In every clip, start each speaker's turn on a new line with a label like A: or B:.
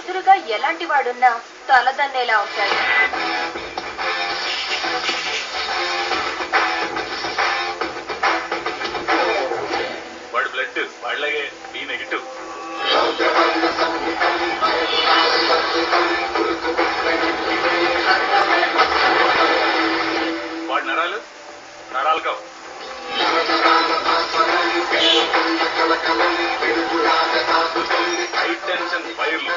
A: ఎదురుగా ఎలాంటి వాడున్నా తలదన్నేలా ఉంటాడు.
B: వాడి బ్లడ్ వాళ్ళగే బి నెగిటివ్. వాడి నరాలు కావు. హై టెన్షన్ వైర్లు.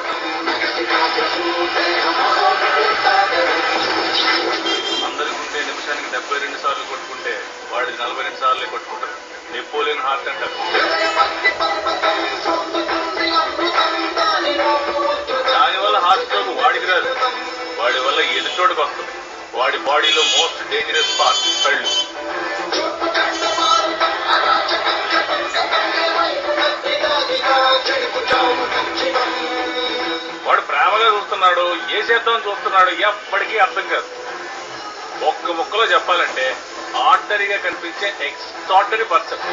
B: అందరి గుండె నిమిషానికి 72 సార్లు కొట్టుకుంటే వాడి 42 సార్లే కొట్టుకుంటారు. నెపోలియన్ హార్ట్ అంటారు. దానివల్ల హార్ట్ స్ట్రోక్ వాడికి రాదు, వాడి వల్ల ఎదుటోడికి వస్తుంది. వాడి బాడీలో మోస్ట్ డేంజరస్ పార్ట్ కళ్ళు. వాడు ప్రేమగా చూస్తున్నాడు, ఏ చేద్దామని చూస్తున్నాడు ఎప్పటికీ అర్థం కాదు. ఒక్క ముక్కలో చెప్పాలంటే ఆర్డరీగా కనిపించే ఎక్స్ట్రార్డినరీ పర్సన్.